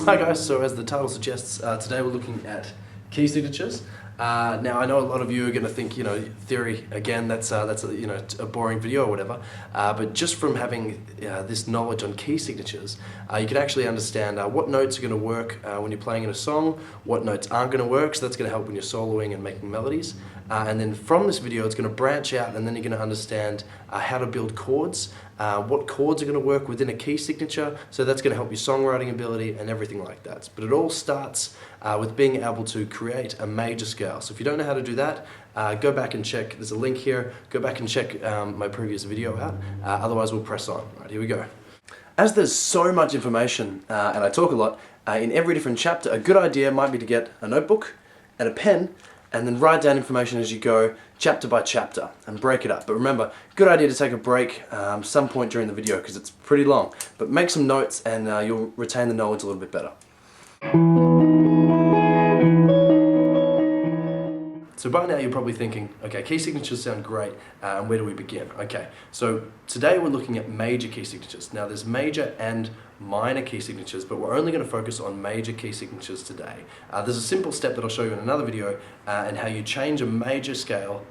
Hi guys, so as the title suggests, today we're looking at key signatures. Now I know a lot of you are going to think, theory again. That's a boring video or whatever. But just from having this knowledge on key signatures, you can actually understand what notes are going to work when you're playing in a song, what notes aren't going to work. So that's going to help when you're soloing and making melodies. And then from this video, it's going to branch out, and then you're going to understand how to build chords, what chords are going to work within a key signature. So that's going to help your songwriting ability and everything like that. But it all starts with being able to create a major scale. So if you don't know how to do that, go back and check. There's a link here. Go back and check my previous video out. Otherwise, we'll press on. Right, here we go. As there's so much information, and I talk a lot, in every different chapter, a good idea might be to get a notebook and a pen and then write down information as you go, chapter by chapter, and break it up. But remember, good idea to take a break some point during the video because it's pretty long. But make some notes and you'll retain the knowledge a little bit better. So by now you're probably thinking, okay, key signatures sound great, and where do we begin? Okay, so today we're looking at major key signatures. Now there's major and minor key signatures, but we're only going to focus on major key signatures today. There's a simple step that I'll show you in another video, and how you change a major scale.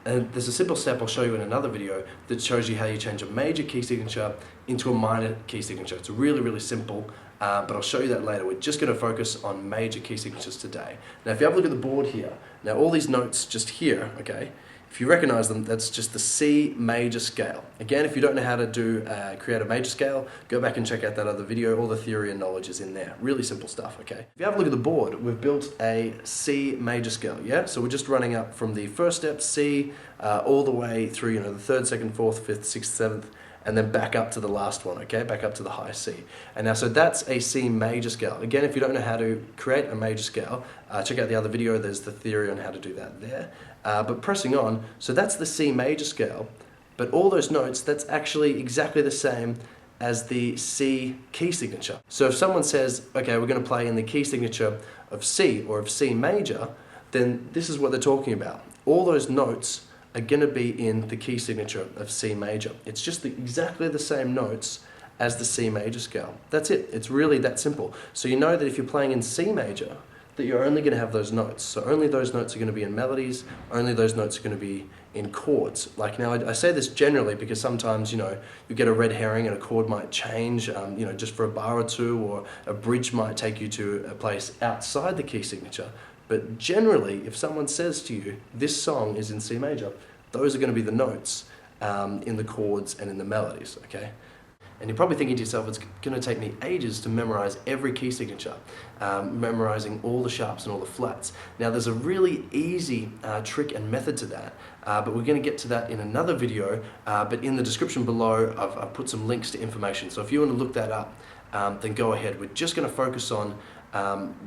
And there's a simple step I'll show you in another video that shows you how you change a major key signature into a minor key signature. It's really, really simple, but I'll show you that later. We're just going to focus on major key signatures today. Now, if you have a look at the board here, now all these notes just here, okay, if you recognize them, that's just the C major scale. Again, if you don't know how to do create a major scale, go back and check out that other video. All the theory and knowledge is in there. Really simple stuff, okay? If you have a look at the board, we've built a C major scale, yeah? So we're just running up from the first step, C, all the way through, the third, second, fourth, fifth, sixth, seventh, and then back up to the last one, okay? Back up to the high C. And now, so that's a C major scale. Again, if you don't know how to create a major scale, check out the other video. There's the theory on how to do that there. But pressing on, so that's the C major scale, but all those notes, that's actually exactly the same as the C key signature. So if someone says, okay, we're going to play in the key signature of C or of C major, then this is what they're talking about. All those notes are going to be in the key signature of C major. It's just exactly the same notes as the C major scale. That's it. It's really that simple. So you know that if you're playing in C major, that you're only going to have those notes. So only those notes are going to be in melodies, only those notes are going to be in chords. Like now, I say this generally because sometimes, you get a red herring and a chord might change, just for a bar or two, or a bridge might take you to a place outside the key signature. But generally, if someone says to you, this song is in C major, those are going to be the notes in the chords and in the melodies, okay? And you're probably thinking to yourself, it's going to take me ages to memorize every key signature, memorizing all the sharps and all the flats. Now, there's a really easy trick and method to that, but we're going to get to that in another video. But in the description below, I've put some links to information. So if you want to look that up, then go ahead. We're just going to focus on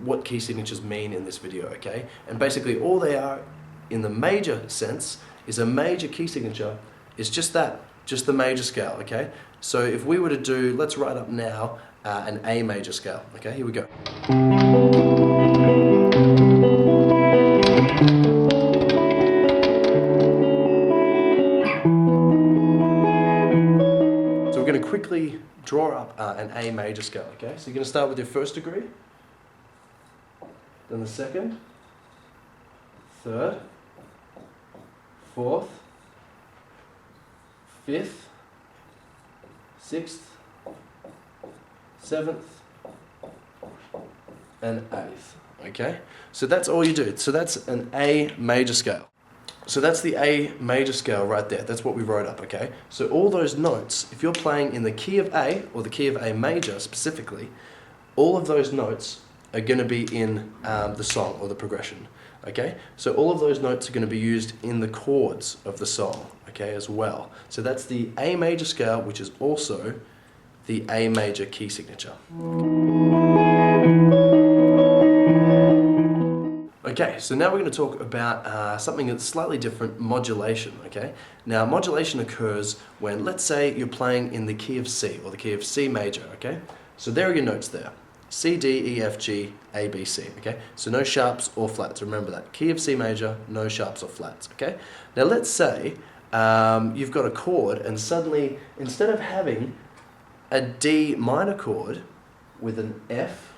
what key signatures mean in this video, okay? And basically all they are in the major sense is a major key signature is just that, just the major scale, okay? So if we were to do, let's write up now an A major scale, okay? Here we go. So we're going to quickly draw up an A major scale, okay? So you're going to start with your first degree, then the second, third, fourth, fifth, sixth, seventh, and eighth, okay? So that's all you do. So that's an A major scale. So that's the A major scale right there. That's what we wrote up, okay? So all those notes, if you're playing in the key of A, or the key of A major specifically, all of those notes are going to be in the song or the progression, okay? So all of those notes are going to be used in the chords of the song, okay, as well. So that's the A major scale, which is also the A major key signature. Okay, so now we're going to talk about something that's slightly different, modulation, okay? Now, modulation occurs when, let's say, you're playing in the key of C, or the key of C major, okay? So there are your notes there. C, D, E, F, G, A, B, C, okay? So no sharps or flats, remember that. Key of C major, no sharps or flats, okay? Now let's say you've got a chord and suddenly, instead of having a D minor chord with an F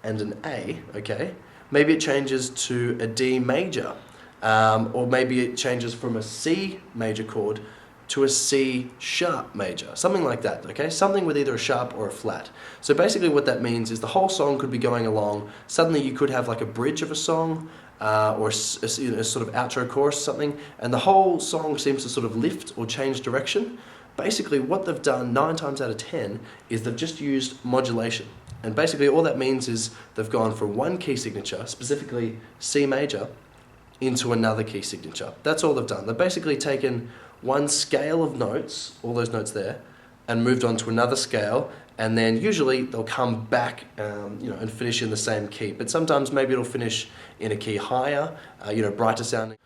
and an A, okay? Maybe it changes to a D major, or maybe it changes from a C major chord to a C sharp major, something like that, okay? Something with either a sharp or a flat. So basically what that means is the whole song could be going along, suddenly you could have like a bridge of a song, or a sort of outro chorus or something, and the whole song seems to sort of lift or change direction. Basically what they've done 9 times out of 10 is they've just used modulation. And basically all that means is they've gone from one key signature, specifically C major, into another key signature. That's all they've done. They've basically taken one scale of notes, all those notes there, and moved on to another scale, and then usually they'll come back and finish in the same key. But sometimes maybe it'll finish in a key higher, brighter sounding,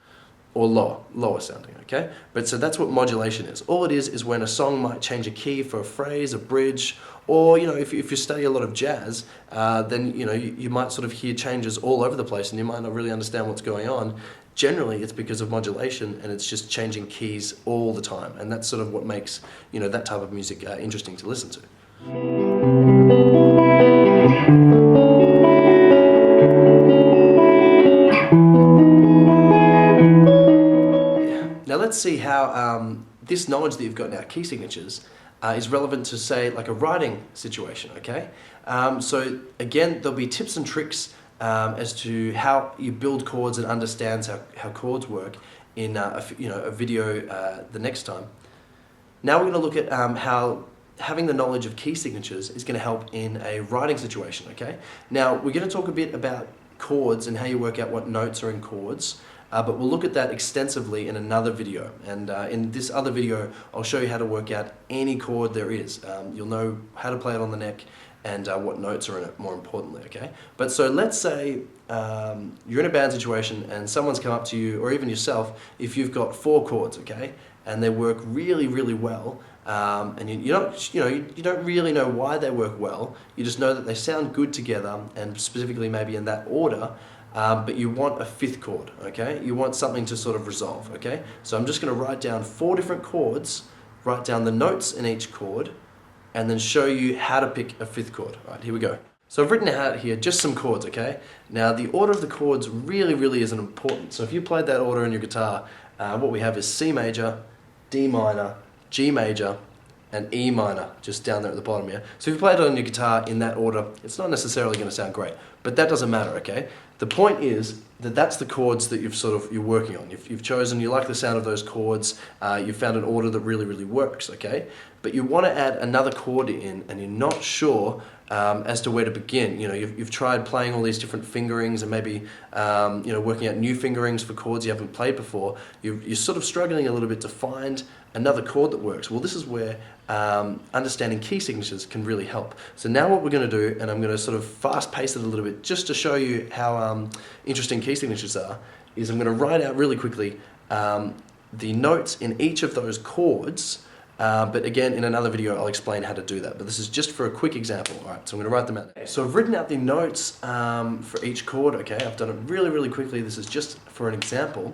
or lower sounding, okay? But so that's what modulation is. All it is when a song might change a key for a phrase, a bridge, or if you study a lot of jazz, then you might sort of hear changes all over the place and you might not really understand what's going on. Generally, it's because of modulation and it's just changing keys all the time. And that's sort of what makes that type of music interesting to listen to. Now let's see how this knowledge that you've got now, key signatures, is relevant to, say, like a writing situation, okay? So again, there'll be tips and tricks as to how you build chords and understands how chords work in a video the next time. Now we're going to look at how having the knowledge of key signatures is going to help in a writing situation, okay? Now we're going to talk a bit about chords and how you work out what notes are in chords. But we'll look at that extensively in another video, and in this other video I'll show you how to work out any chord there is. You'll know how to play it on the neck and what notes are in it, more importantly, okay? But so let's say you're in a band situation and someone's come up to you, or even yourself, if you've got 4 chords, okay? And they work really, really well, and you don't really know why they work well, you just know that they sound good together, and specifically maybe in that order. But you want a 5th chord, okay? You want something to sort of resolve, okay? So I'm just going to write down 4 different chords, write down the notes in each chord, and then show you how to pick a 5th chord. All right, here we go. So I've written out here just some chords, okay? Now the order of the chords really, really isn't important. So if you played that order in your guitar, what we have is C major, D minor, G major, and E minor, just down there at the bottom here. So if you play it on your guitar in that order, it's not necessarily going to sound great, but that doesn't matter, okay? The point is that that's the chords that you're working on. You've chosen, you like the sound of those chords, you've found an order that really, really works, okay? But you want to add another chord in, and you're not sure as to where to begin. You've tried playing all these different fingerings and maybe working out new fingerings for chords you haven't played before. You're sort of struggling a little bit to find another chord that works. Well, this is where understanding key signatures can really help. So now what we're going to do, and I'm going to sort of fast pace it a little bit just to show you how interesting key signatures are, is I'm going to write out really quickly the notes in each of those chords. But again, in another video, I'll explain how to do that. But this is just for a quick example. All right, so I'm going to write them out. Okay, so I've written out the notes for each chord, okay? I've done it really, really quickly. This is just for an example.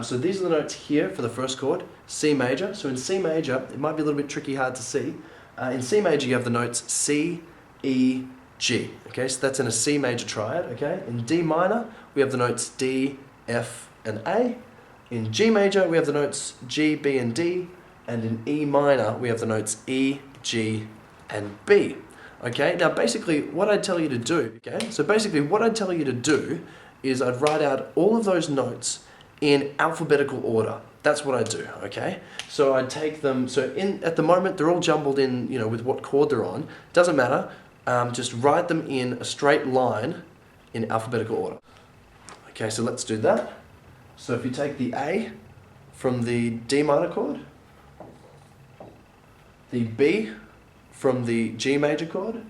So these are the notes here for the first chord, C major. So in C major, it might be a little bit tricky, hard to see. In C major, you have the notes C, E, G. Okay, so that's in a C major triad, okay? In D minor, we have the notes D, F, and A. In G major, we have the notes G, B, and D. And in E minor, we have the notes E, G, and B. Okay, now basically what I'd tell you to do, is I'd write out all of those notes in alphabetical order. That's what I do, okay? So I'd take them, at the moment they're all jumbled in, with what chord they're on. Doesn't matter, just write them in a straight line in alphabetical order. Okay, so let's do that. So if you take the A from the D minor chord, the B from the G major chord,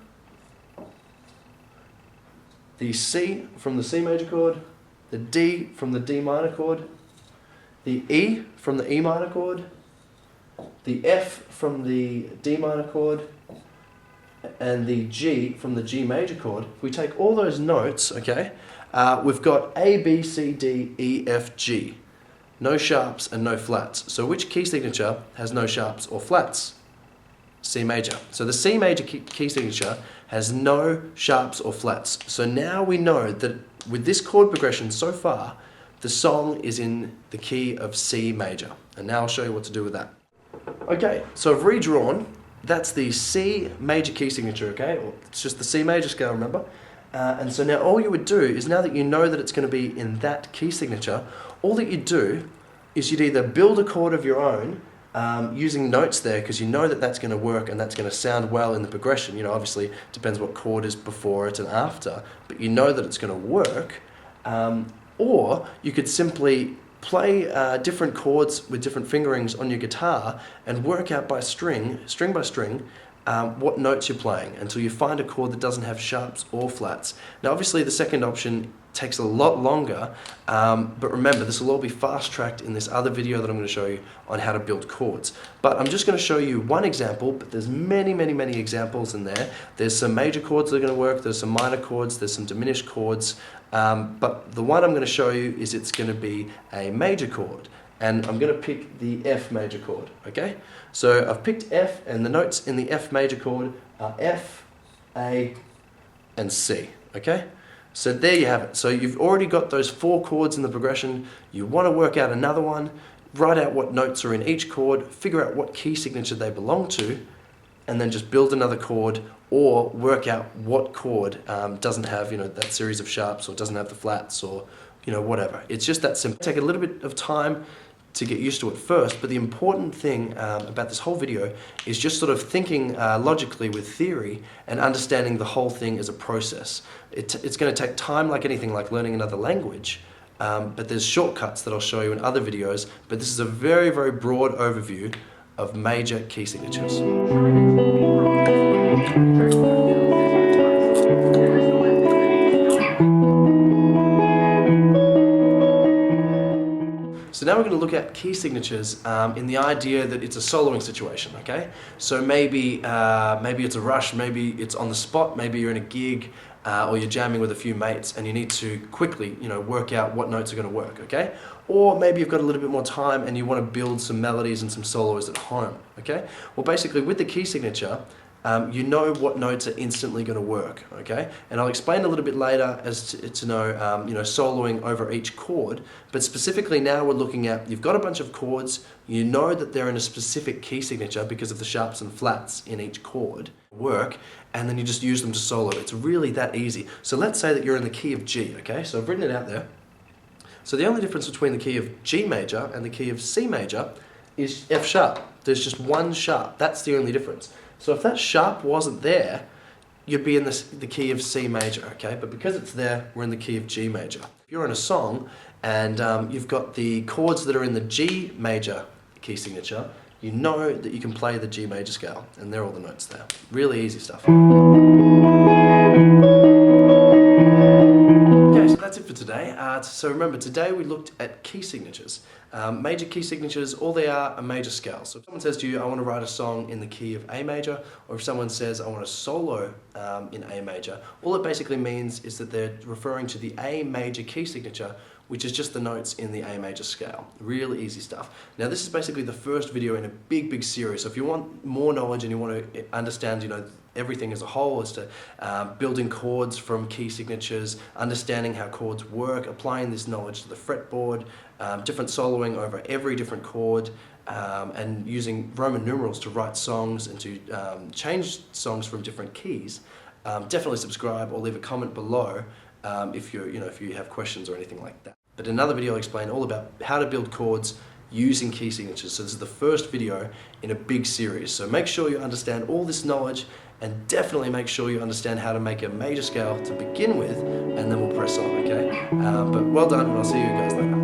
the C from the C major chord, the D from the D minor chord, the E from the E minor chord, the F from the D minor chord, and the G from the G major chord. If we take all those notes, okay, we've got A, B, C, D, E, F, G. No sharps and no flats. So which key signature has no sharps or flats? C major. So the C major key signature has no sharps or flats. So now we know that with this chord progression so far, the song is in the key of C major. And now I'll show you what to do with that. Okay, so I've redrawn. That's the C major key signature, okay? It's just the C major scale, remember? And so now all you would do is, now that you know that it's going to be in that key signature, all that you do is you'd either build a chord of your own using notes there, because you know that that's going to work and that's going to sound well in the progression. You know, obviously it depends what chord is before it and after, but you know that it's going to work. Or you could simply play different chords with different fingerings on your guitar and work out by string by string, what notes you're playing until you find a chord that doesn't have sharps or flats. Now obviously the second option takes a lot longer, but remember, this will all be fast-tracked in this other video that I'm going to show you on how to build chords. But I'm just going to show you one example, but there's many examples in there. There's some major chords that are going to work, there's some minor chords, there's some diminished chords, but the one I'm going to show you is it's going to be a major chord. And I'm going to pick the F major chord, okay? So I've picked F, and the notes in the F major chord are F, A, and C, okay? So there you have it. So you've already got those 4 chords in the progression. You want to work out another one, write out what notes are in each chord, figure out what key signature they belong to, and then just build another chord, or work out what chord doesn't have, you know, that series of sharps, or doesn't have the flats, or, you know, whatever. It's just that simple. Take a little bit of time to get used to it first, but the important thing about this whole video is just sort of thinking logically with theory and understanding the whole thing as a process. It's going to take time, like anything, like learning another language, but there's shortcuts that I'll show you in other videos, but this is a very broad overview of major key signatures. So now we're going to look at key signatures in the idea that it's a soloing situation, okay? So maybe it's a rush, maybe it's on the spot, maybe you're in a gig, or you're jamming with a few mates and you need to quickly, you know, work out what notes are going to work, okay? Or maybe you've got a little bit more time and you want to build some melodies and some solos at home, okay? Well, basically with the key signature, you know what notes are instantly going to work, okay? And I'll explain a little bit later as to know, you know, soloing over each chord, but specifically now we're looking at, you've got a bunch of chords, you know that they're in a specific key signature because of the sharps and flats in each chord, work, and then you just use them to solo. It's really that easy. So let's say that you're in the key of G, okay? So I've written it out there. So the only difference between the key of G major and the key of C major is F sharp. There's just one sharp. That's the only difference. So if that sharp wasn't there, you'd be in the key of C major, okay? But because it's there, we're in the key of G major. If you're in a song and you've got the chords that are in the G major key signature, you know that you can play the G major scale, and they're all the notes there. Really easy stuff. Okay, so that's it for today. So remember, today we looked at key signatures. Major key signatures, all they are major scales. So if someone says to you, I want to write a song in the key of A major, or if someone says, I want to solo in A major, all it basically means is that they're referring to the A major key signature, which is just the notes in the A major scale. Really easy stuff. Now this is basically the first video in a big series. So if you want more knowledge and you want to understand, you know, everything as a whole, as to building chords from key signatures, understanding how chords work, applying this knowledge to the fretboard, different soloing over every different chord, and using Roman numerals to write songs and to change songs from different keys, definitely subscribe or leave a comment below if you have questions or anything like that. But in another video I'll explain all about how to build chords using key signatures. So this is the first video in a big series. So make sure you understand all this knowledge, and definitely make sure you understand how to make a major scale to begin with, and then we'll press on, okay? But well done, and I'll see you guys later.